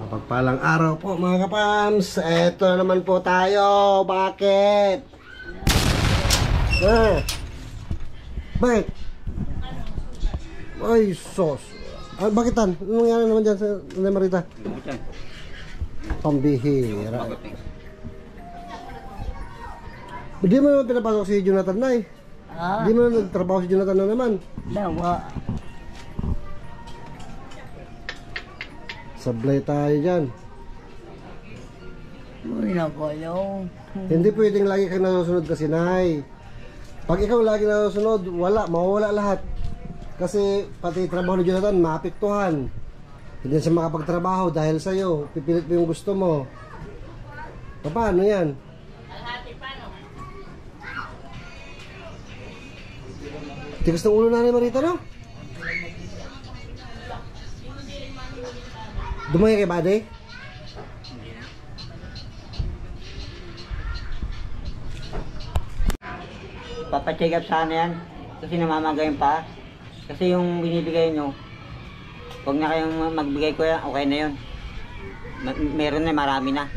Mapagpalang araw po mga kapams. Eto naman po tayo. Bakit? Bakit? Ay sos. Bakit tan? Anong nangyari naman dyan sa Nanay Marita? Pambihira. Hindi mo naman pinapasok si Jonathan na eh. Hindi mo naman nagtrabaho si Jonathan na naman. Dawa. Sablay tayo dyan. Uy, nakulong. Hindi pwedeng lagi kang nasusunod kasi Nay. Pag ikaw lagi nasusunod, wala, mawawala lahat. Kasi pati trabaho ni Jonathan, maapektuhan. Hindi siya makapagtrabaho dahil sa'yo. Pipilit mo yung gusto mo. Paano yan? Tigas ng ulo na Nanay Marita, no? Dumaya kay Bade? Papacheck up sana yan. Kasi namamagayin pa. Kasi yung binibigay nyo, huwag na kayong magbigay ko yan, okay na yun. Meron na, marami na.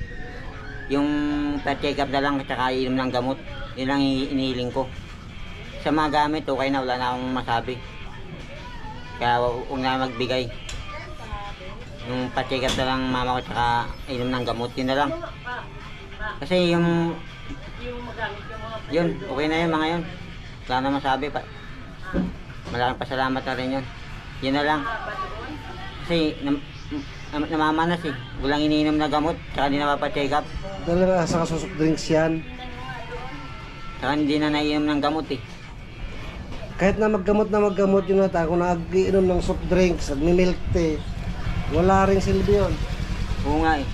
Yung pa-check up na lang at saka inom ng gamot, yun lang inihiling ko. Sa mga gamit, okay na, wala na akong masabi. Kaya huwag na magbigay. Yung pa-check up na lang mama ko tsaka inom ng gamot, yun na lang. Kasi yung yun, okay na yun mga yun. Wala na masabi pa. Maraming pasalamat na rin yun. Yun na lang. Kasi namamanas eh. Walang iniinom na gamot tsaka hindi na pa-check up. Talaga sa kasusok drinks yan. Tsaka hindi na naiinom ng gamot eh. Kahit na maggamot yun natin, kung nag-iinom ng soft drinks, nag-milk tea, wala rin silbi yun. Oo nga eh.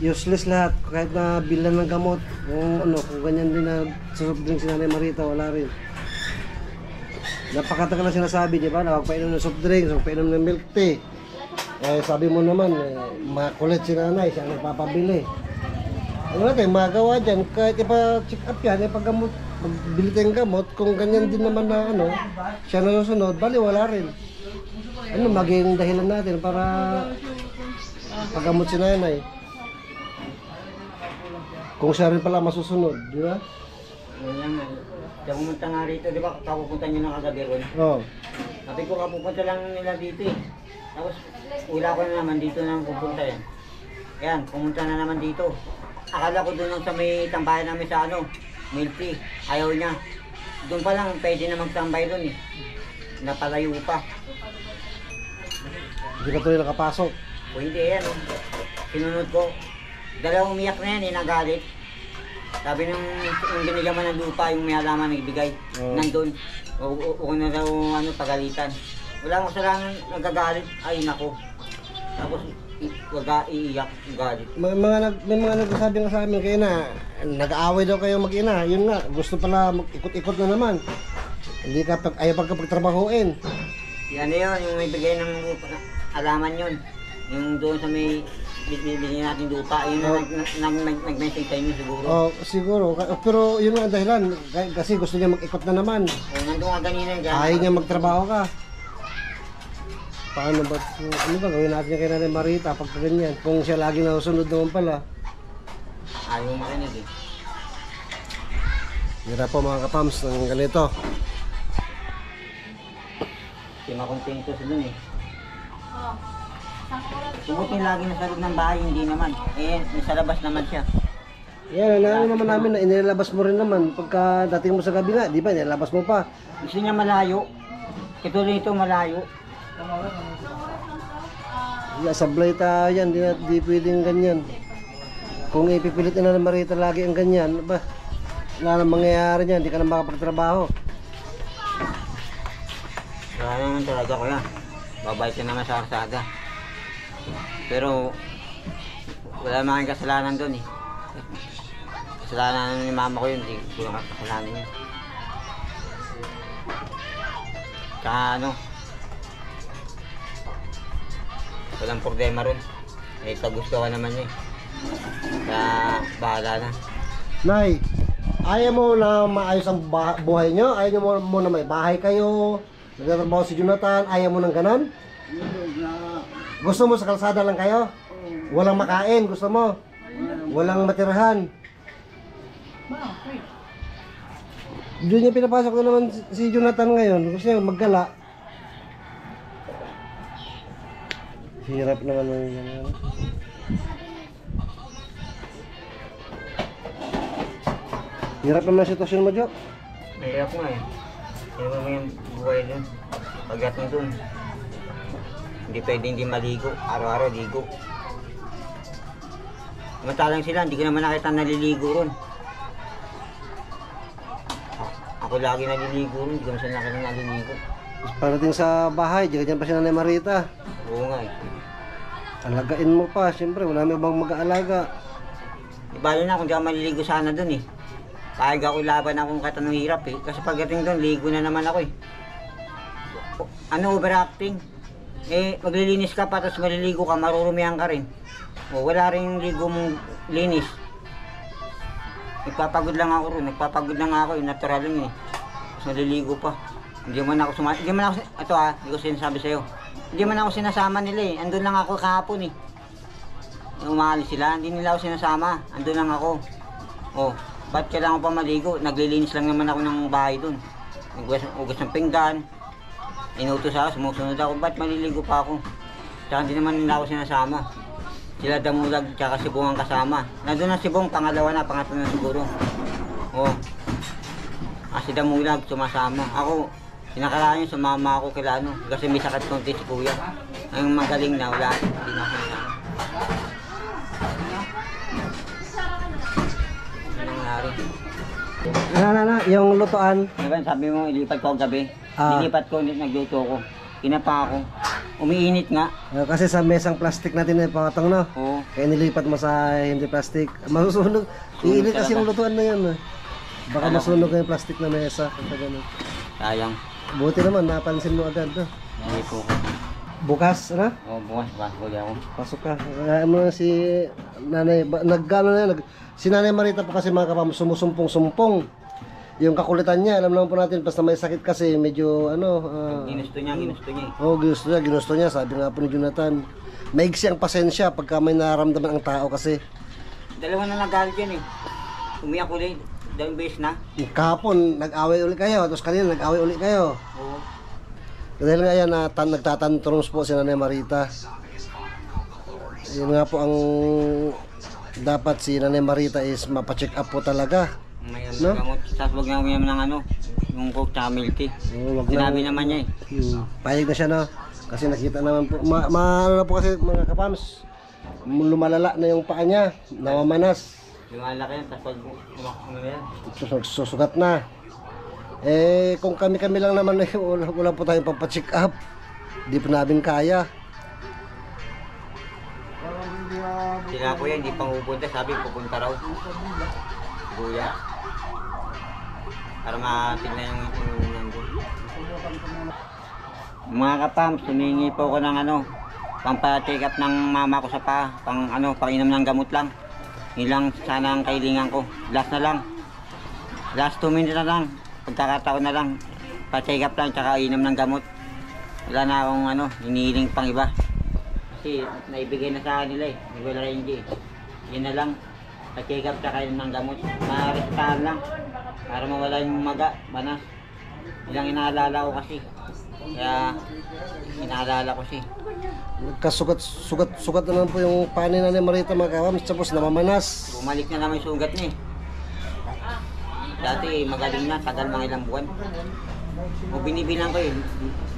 Useless lahat, kahit na bilan ng gamot. Kung ganyan din na soft drinks si Nanay Marita, wala rin. Napakatagal na sinasabi, di ba? Na huwag painom ng soft drinks, huwag painom ng milk tea. Sabi mo naman, makulit si Nanay, siya nagpapabili. Ano natin, magawa dyan, kahit ipa-check up yan, ipagamot, magbili tayong gamot, kung ganyan din naman na siya nasusunod, bali wala rin. Maging dahilan natin para pagamot si Nanay. Kung siya rin pala masusunod, di ba? Yan nga. Kaya pumunta nga rito, di ba? Kapupunta nyo ng kagabi ron. Oo. Sabi ko kapupunta lang nila dito eh. Tapos wala ko na naman dito nang pupunta yan. Ayan, pumunta na naman dito. Akala ko doon sa may tambayan namin sa milk tea. Ayaw niya. Doon pa lang pwede na magtambay doon eh. Napalayo pa. Hindi ka tuloy nakapasok. O hindi yan oh. Sinunod ko. Dalawang umiyak na yan eh, nagalit. Sabi nung binigyan mo ng lupa, yung may halaman nagbigay. Nandun. O na daw pagalitan. Wala akong kasalanan, nagagalit. Ay nako. Tapos iiyak, galit. May mga nagsasabi nga sa amin kayo na nag-aaway daw kayo mag-ina. Yun nga, gusto pala ikot-ikot na naman. Hindi ka ayaw pagkatrabahuin. Yan yun, yung may bigay ng halaman yun. Yung doon sa may bibili natin lupa, yun nag-message sa inyo siguro. Siguro. Pero yun nga dahilan, kasi gusto niya mag-ikot na naman. Nandun nga ganina dyan. Ayaw niya magtrabaho ka. Paano ba? Ano ba gawin natin kay Nanay Marita pag ganyan? Kung siya lagi nasusunod naman pala. Ayaw makinig eh. Mira po mga kapams ng ganito. Hindi makontento sila dun eh. Subutin lagi na sa loob ng bahay, hindi naman. Nasa labas naman siya. Yan, naman namin na inilabas mo rin naman. Pagka dating mo sa gabi nga, di ba, inilabas mo pa. Gusto niya malayo. Ito rin ito malayo. Sablay tayo yan, di pwedeng ganyan. Kung ipipilit na ng Marita lagi ang ganyan, ba, wala nang mangyayari niyan, di ka na makapagtrabaho. Wala naman talaga ko yan. Babalik ka naman sa karsada. Pero wala naman kasalanan doon eh. Kasalanan ni mama ko yun, hindi ko yung kasalanan yun. Tsaka walang problema ron. Kagustuhan naman niya eh. Kaya bahala na. Nay, ayaw mo na maayos ang buhay nyo? Ayaw mo na may bahay kayo? Nagtatrabaho si Jonathan? Ayaw mo ng ganon? Gusto mo sa kalsada lang kayo? Walang makain, gusto mo? Walang matirahan. Doon niya pinapasok na naman si Jonathan ngayon. Gusto niya maggala. Hirap naman ng yan. Hirap naman ang sitwasyon mo, Jo. Mahirap nga eh. Hindi mo yung buhay dun. Pagdating dun, hindi pwede hindi maligo. Araw-araw ligo. Matalang sila, hindi ko naman nakita naliligo ron. Ako lagi naliligo ron, hindi ko naman sila nakita naliligo. Pagdating sa bahay, dyan pa si Nanay Marita. Oo nga eh. Alagain mo pa, siyempre, wala may bang mag-aalaga. Ibalo na kung di ako maliligo sana dun eh. Kahit ako laban akong kahit anong hirap eh. Kasi pagdating dun, ligo na naman ako eh. Ano, overacting? Eh, maglilinis ka pa, tapos maliligo ka, marurumihan ka rin. O, wala rin ligo mong linis. Nagpapagod lang ako rin, yung natural yun eh. Tapos maliligo pa. Hindi man ako hindi ko sinasabi sa'yo. Hindi man ako sinasama nila eh. Andun lang ako kahapon eh. Umalis sila, hindi nila ako sinasama. Andun lang ako. Oh, ba't kailangan pa maligo? Naglilinis lang naman ako ng bahay dun. Ugas ng pinggan. Inutos ako, sumusunod ako. Ba't maliligo pa ako? Tsaka hindi naman nila ako sinasama. Sila Damulag, tsaka si Bong ang kasama. Nandun na si Bong, pangatlo na siguro. Oh. Si Damulag, sumasama. Ako, sinakalaan yun, sumama ako kila ano. Kasi may sakit konti si Kuya. Ang magaling na, wala. Hindi na ako nasama. Ano nangyari? Yung lutoan. Diba, sabi mo, ilipat ko gabi. Nilipat ko, nagluto ko. Kinapa ako. Umiinit nga. Kasi sa mesang plastic natin na pakatang na. Oo. Kaya nilipat mo sa hindi plastic. Masusunog. Iinit kasi yung lutuan na yan. Baka masunog yung plastic na mesa. Sayang. Buti naman, napansin mo agad. Hindi po ko. Bukas, ano? Oo, bukas huli ako. Pasok ka. Kaya mo si Nanay, si Nanay Marita po kasi mga kapam, sumusumpong-sumpong. Yung kakulitan niya, alam naman po natin, basta may sakit kasi, medyo Ginusto niya eh. ginusto niya, sabi nga po ni Jonathan. Maigsi ang pasensya pagka may naramdaman ang tao kasi. Dalawa na nagalit yan eh. Umiyak ulit. Dalawang beses na. Kahapon, nag-away ulit kayo, tapos kanina nag-away ulit kayo. Oo. Dahil nga yan, nagtatantrums po si Nanay Marita. Yun nga po ang dapat si Nanay Marita is mapacheck up po talaga. May No? gamot. Tapos wag na uminom ng ano, yung coke tsaka milk tea. Wag Sinabi naman niya eh. Payag na siya no. Kasi nakita naman po, ano na po kasi mga kapams, lumalala na yung paa niya, namamanas. Lumalaki yan, tapos ano yan. Susugat na. Eh, kung kami lang naman, wala po tayong pampacheck up. Di po namin kaya. Sila po yan, hindi pang pupunta. Sabi, pupunta raw. Kuya. Para matignan yung nandun. Mga kapams, humingi po ko ng ano, pampa-check up ng mama ko sa paa. Panginom ng gamot lang. Yun lang sana ang kailangan ko. Last na lang. Last 2 minutes na lang. Pagkakataon na lang. Pa-check up lang, tsaka inom ng gamot. Wala na akong hinihiling pang iba. Kasi naibigay na sa kanila eh. Wala rin eh. Yun na lang. Pa-check up, tsaka inom ng gamot. Ma-restahan lang. Para mawala yung maga, banas. Yun lang inaalala ko kasi. Kaya inaalala ko siya. Sugat na lang po yung panin na ni Marita mga kapams, tapos namamanas. Bumalik na naman yung sugat niya eh. Dati magaling na, tagal mga ilang buwan. O binibilang ko eh.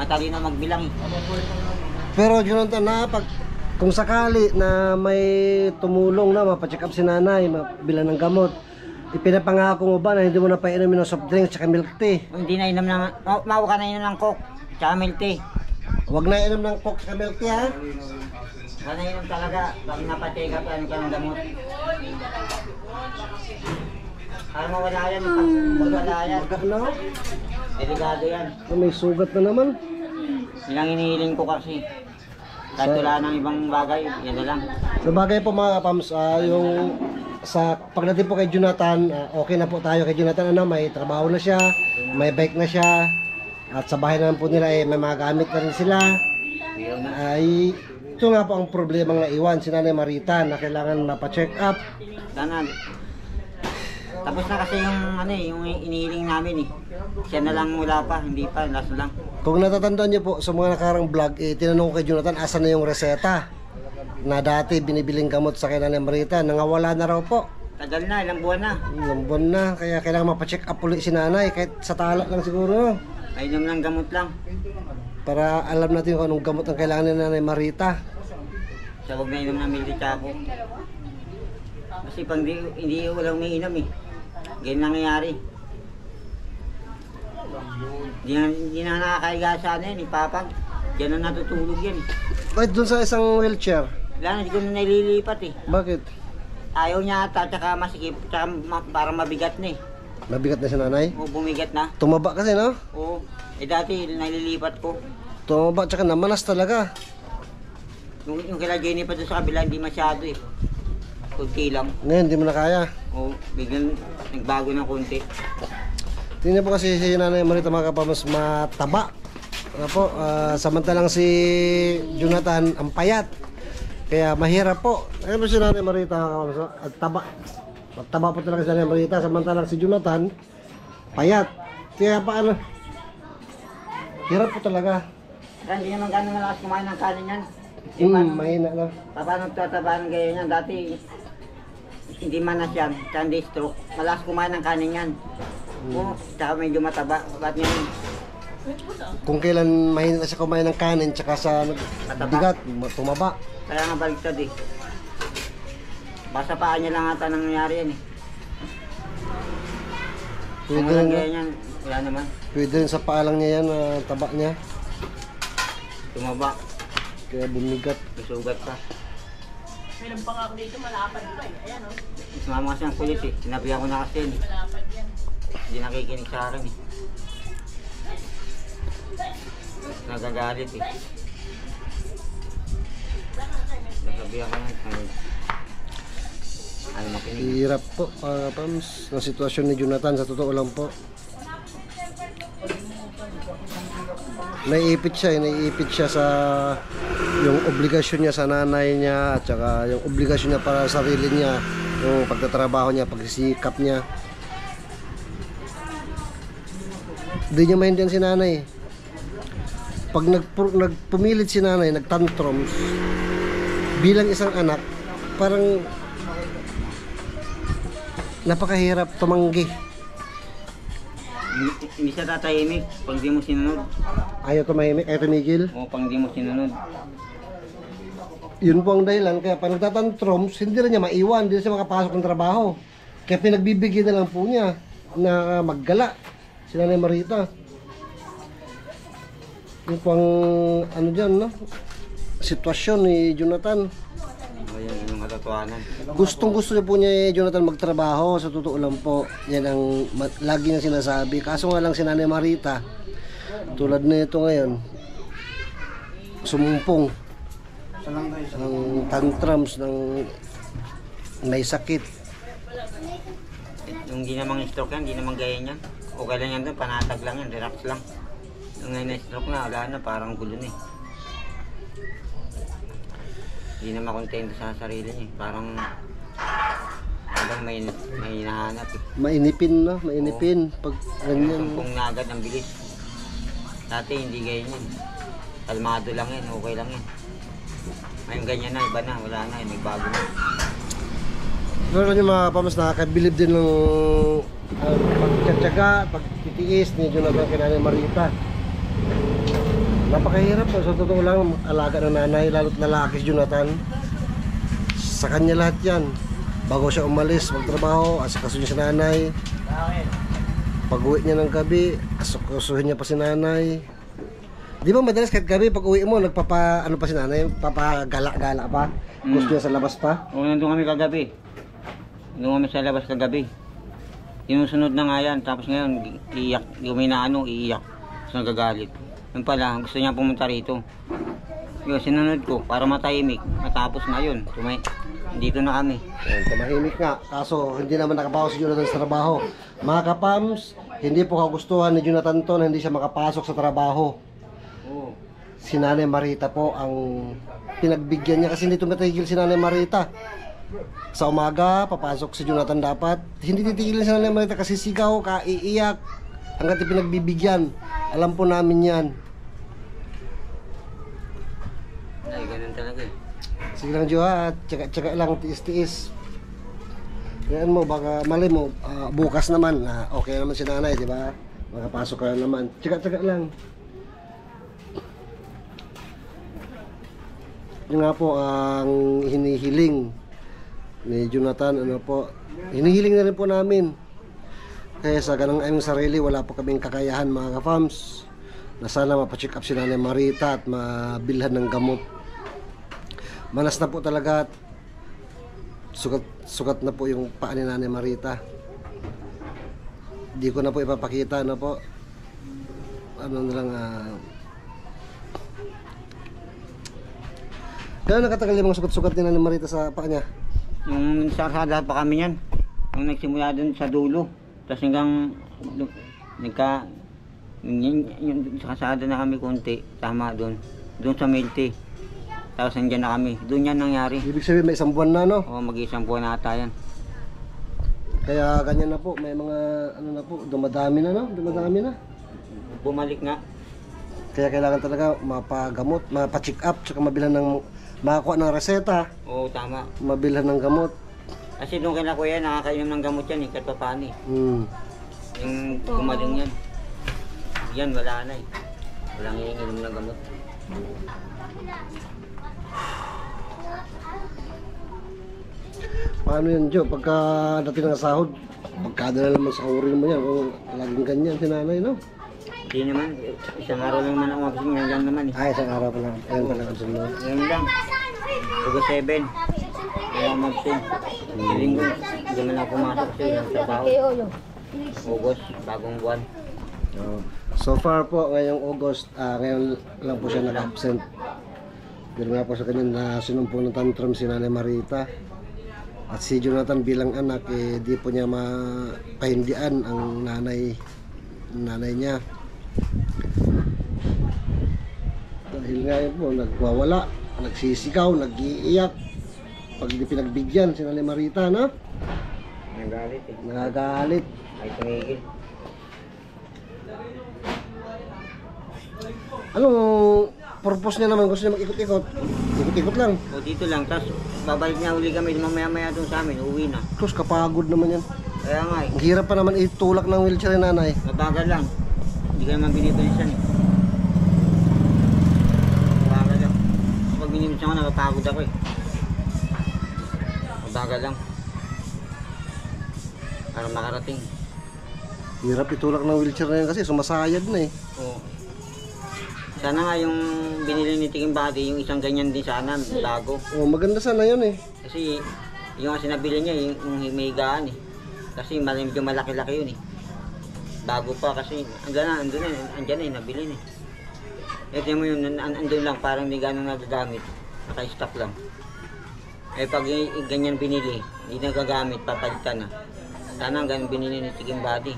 Matalino magbilang eh. Pero Jonathan, kung sakali na may tumulong na mapacheck up si nanay, mabilan ng gamot, ipinapangako mo ba na hindi mo na painumin ng soft drinks at milk tea? O, hindi na inom ng, mawa ka na inom ng coke, tsaka milk tea. Huwag na inom ng coke at milk tea ha? Wala na inom talaga, pag napacheck up, ano ka ng gamot. Para mawala yan, pag mawala yan. Ano? Delikado yan. May sugat na naman. Yun ang inihiling ko kasi. Kahit wala ng ibang bagay, yan na lang. Sa bagay po mga kapams, yung sa pagdating po kay Jonathan, okay na po tayo kay Jonathan. May trabaho na siya, may bike na siya, at sa bahay naman po nila may mga gamit na rin sila. Ayaw na. Ay, ito nga po ang problema nga iwan si Nanay Marita na kailangan mapacheck up. Sana. Tapos na kasi yung ano eh, yung inihiling namin eh. Siya na lang wala pa, hindi pa, last lang. Kung natatandaan niyo po sa mga nakarang vlog, tinanong ko kay Jonathan asan na yung reseta na dati binibiling gamot sa kay Nanay Marita, nangawala na raw po. Tagal na, ilang buwan na. Ilang buwan na, kaya kailangan mapacheck up ulit si Nanay kahit sa tala lang siguro. Nainom ng gamot lang. Para alam natin kung anong gamot ang kailangan ni Nanay Marita. Siya huwag nainom ng milk tsako. Kasi pag hindi walang umiinom eh. Ganyan nangyayari. Hindi na nakakaiga sa ano yan, ipapag. Diyan na natutulog yan. Kahit dun sa isang wheelchair. Wala na, hindi ko na nililipat eh. Bakit? Ayaw niya ata, tsaka masikip, tsaka parang mabigat na eh. Mabigat na si Nanay? O bumigat na. Tumaba kasi, no? Oo. Eh dati, nalilipat ko. Tumaba, tsaka namanas talaga. Yung kila Jenny pa doon sa kabila, hindi masyado eh. Kunti lang. Ngayon, hindi mo na kaya. O, biglang nagbago ng kunti. Tingnan po kasi si Nanay Marita mga kapamas mataba. Ano po, samantalang si Jonathan ang payat. Kaya mahirap po. Ayun po si Nanay Marita mga kapamas, at taba. Mataba po talaga si Nanay Marita, samantalang si Jonathan payat. Kaya paano? Hirap po talaga. Kaya hindi naman gano'ng malakas kumain ng kanin yan. Paano, Mahina na. paano tataba ng ganyan yan? Dati, hindi manas yan, kaya hindi stroke. Malakas kumain ng kanin yan. Oo, tsaka medyo mataba. Ba't ngayon? Kung kailan mahina na siya kumain ng kanin tsaka sa bigat, tumaba. Kaya nga baliktad eh. Basta paa niya lang ata nangyayari yan eh. Kung Pwede walang rin, ganyan, wala naman. pwede rin sa paalang niya yan, taba niya. Tumaba, Kaya bumigat. may sugat pa. Meron pa nga ako dito, malapad pa eh. Ayan o. Sumama kasi ang kulit eh. Sinabihan ko na kasi yun eh. Malapad yan. Hindi nakikinig sa akin eh. Nagagalit eh. Nasabihan ko na. Ayaw makinig. Hirap po, Pams, ng sitwasyon ni Jonathan, sa totoo lang po. Naiipit siya sa yung obligasyon niya sa nanay niya at saka yung obligasyon niya para sa sarili niya, yung pagtatrabaho niya, pagsisikap niya. Hindi niya maintindihan si nanay. Pag nagpumilit si nanay, nagtantrums, bilang isang anak, parang napakahirap tumanggi. Hindi siya tatahimik pag di mo sinunod. Ayaw tumahimik, ayaw tumigil. O pag di mo sinunod. Yun po ang dahilan, kaya pag nagtatantrums, hindi rin niya maiwan, hindi rin siya makapasok ng trabaho. Kaya pinagbibigyan na lang po niya na maggala si Nanay Marita. Yun po ang ano dyan, no? Sitwasyon ni Jonathan. Ayan, yung katotohanan. Gustong gusto niya po niya Jonathan magtrabaho, sa totoo lang po. Yan ang lagi niya sinasabi. Kaso nga lang si Nanay Marita, tulad na ito ngayon, sumumpong ng tantrums, ng may sakit. Yung di namang stroke yan, di namang gaya yan. Okay lang yan doon, panatag lang yan, relax lang. Yung ngayon na stroke na, wala na, parang gulo na eh. Di na makontento sa sarili niya eh. Parang may hinahanap eh. Mainipin, no? Mainipin. Pag ganyan. Kung na agad ang bilis. Dati hindi ganyan yan. Kalmado lang yan, okay lang yan. Ngayon ganyan na, iba na, wala na, nagbago na. Pero yung mga pamas, nakakabilib din ng pagtsatsaga, pagtitiis ni Jonathan kay Nanay Marita. Napakahirap po, sa totoo lang, alaga ng nanay, lalo't lalaki si Jonathan. Sa kanya lahat yan. Bago siya umalis, magtrabaho, asikaso niya si nanay. Pag uwi niya ng gabi, asikusuhin niya pa si nanay. Di ba madalas kahit gabi, pag uwi mo, ano pa si nanay, papagala-gala pa? Gusto niya sa labas pa? O, nandun kami kagabi. Nandun kami sa labas kagabi. Sinusunod na nga yan, tapos ngayon, iiyak, iiyak. Tapos nagagalit. Yun pala, gusto niya pumunta rito. Yun, sinunod ko para matahimik. Matapos na yun, dito na kami. Ayan, tumahimik nga. Kaso, hindi naman nakabawas si Jonathan sa trabaho. Mga kapams, hindi po kagustuhan ni Jonathan to na hindi siya makapasok sa trabaho. Oo. si Nanay Marita po ang pinagbigyan niya kasi hindi tumatigil si Nanay Marita. Sa umaga, papasok si Jonathan dapat. Hindi titigil si Nanay Marita kasi sigaw, kaiiyak hanggat pinagbibigyan. Alam po namin yan. Ay, ganun talaga eh. Sige lang Jo ha, at tsaga lang, tiis-tiis. Yan mo, baka mali mo, bukas naman, okay naman si Nanay, di ba? Makapasok ka na naman. Tsaga lang. Yun nga po ang hinihiling ni Jonathan, ano po, hinihiling na rin po namin. Kaya sa ganang aming sarili, wala po kaming kakayahan mga ka-fams, na sana mapacheck up si Nanay Marita at mabilhan ng gamot. Manas na po talaga at sugat na po yung paa ni Nanay Marita. Di ko na po ipapakita, ano po, ano na lang, gano'n nakatagal yung mga sugat-sugat ni Nanay Marita sa paa niya? Yung sarsada pa kami yan. Yung nagsimula dun sa dulo. Tapos hanggang yung sa kasada na kami konti. Tama dun. Dun sa Milte. Tapos andyan na kami. Dun yan nangyari. Ibig sabihin may isang buwan na, no? O mag-isang buwan na ata yan. Kaya ganyan na po. May mga ano na po. Dumadami na, no? Dumadami na. Bumalik nga. Kaya kailangan talaga mapagamot, mapacheck up, tsaka mabilhan ng makakuha ng reseta, Oo, tama. mabilhan ng gamot. Kasi nung kina kuya, nakakainom ng gamot yan eh. Kahit pa paano eh. Yung gumaling yan. Yan, wala na eh. Walang iinom ng gamot. Paano yan, Jo? Pagka dating ng sahod, pagkada na naman sa urin mo yan, kung laging ganyan si Nanay, no? Hindi naman. Isang araw lang naman ako mabising. Yan lang naman eh. Ay, isang araw pa lang. Ayan pala ang sunod. Yan lang. August 7. Kaya mabsing. Linggo. Hindi man ako pumasok sa ilang trabaho. August, bagong buwan. So far po, ngayong August, ngayon lang po siya nag-absent. Pero nga po sa kanya na sinumpo ng tantrum si Nanay Marita. At si Jonathan bilang anak, di po niya mapahindian ang nanay niya. Dahil nga yun po, nagwawala, nagsisigaw, nag-iiyak. Pag di pinagbigyan si Nanay Marita, no? Nagalit eh. Nagagalit. Ay tumigil. Anong purpose niya naman? Gusto niya mag-ikot-ikot? Ikot-ikot lang. O dito lang. Tapos babalik niya uli kami. Mamaya-maya doon sa amin. Uwi na. Tapos kapagod naman yan. Kaya nga eh. Ang hirap pa naman itulak ng wheelchair ni Nanay. Mabagal lang. Hindi ka naman binibilisan eh. Mabagal lang. Kapag binibilisan ko, napapagod ako eh. Mabagal lang. Para makarating. Hirap itulak ng wheelchair na yan kasi sumasayad na eh. Oo. Sana nga yung binili ni Tiking Body, yung isang ganyan din sana, bago. Oh, maganda sana yun eh. Kasi yung kasi nabili niya, yung may higaan eh. Kasi medyo malaki-laki yun eh. Bago pa kasi, andyan na nabili na eh. Ito mo yun, andun lang, parang hindi ganun nagagamit. Naka-stock lang. Eh pag ganyan binili, hindi nagagamit, papalitan na. Sana ganun binili ni Tiking Body.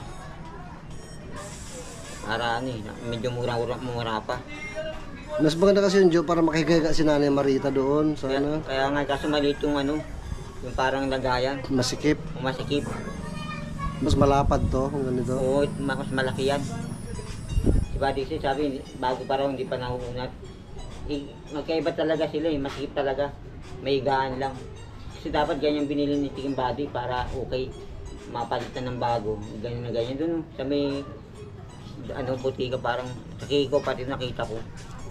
Para ano eh, medyo mura pa. Mas maganda kasi yun, Jo, para makikaya si Nanay Marita doon. Sana. Kaya nga, kaso maliit yung ano, yung parang lagayan, Masikip. masikip. Mas malapad to kung ganito. Oo, mas malaki yan. Si Buddy kasi sabi, bago pa raw, hindi pa nahuunat. Magkaiba talaga sila eh, masikip talaga. May higaan lang. Kasi dapat ganyan binili ni Tiking Body para okay, mapalitan ng bago. Ganyan na ganyan doon, sa may ano, butika parang sa Kiko pati nakita ko.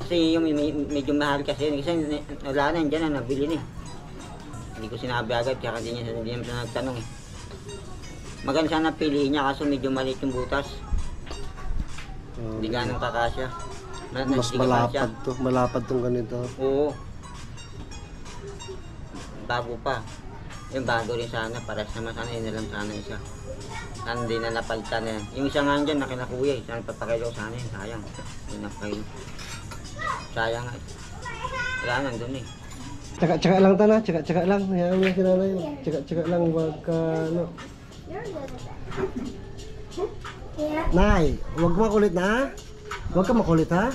Kasi yung medyo mahal kasi wala na, dyan na nabili na eh. Hindi ko sinabi agad, kaya hindi niya nagtanong eh. Maganda sana piliin niya kaso medyo maliit yung butas. Hindi ganong kakasya. Mas malapad to, malapad tong ganito. Oo. Bago pa. Yung bago rin sana, para naman sana yun na lang sana isa. Sana hindi na napalitan na yan. Yung isa nga dyan, nakinakuya eh. Sana papakilaw sana yun, sayang. Hindi napakilaw. Sayang nga eh. Wala nandun eh. Tsaka lang tana, tsaka lang. Hayaan mo si Nanay. Tsaka lang, wag ka, ano. Nay, wag makulit na. Wag ka makulit ha.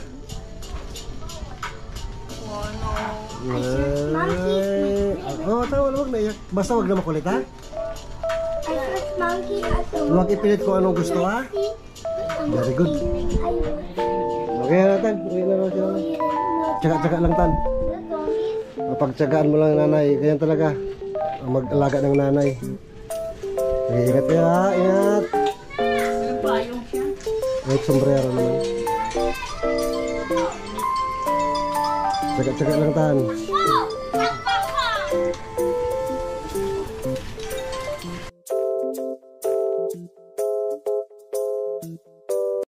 Oo, tawa, huwag naiyak. Basta huwag na makulit, ha? I first monkey at the Huwag ipilit ko anong gusto, ha? Very good. Okay na, Tan. Uwi na raw siya. Tsaga-tsaga lang, Tan. Mapagtsagaan mo lang nanay. Ganyan talaga. Mag-alaga ng nanay. Okay, ingat kayo, ha? Ingat. Payong siya. May sombrero naman. Tsaga-tsaga lang, Tan.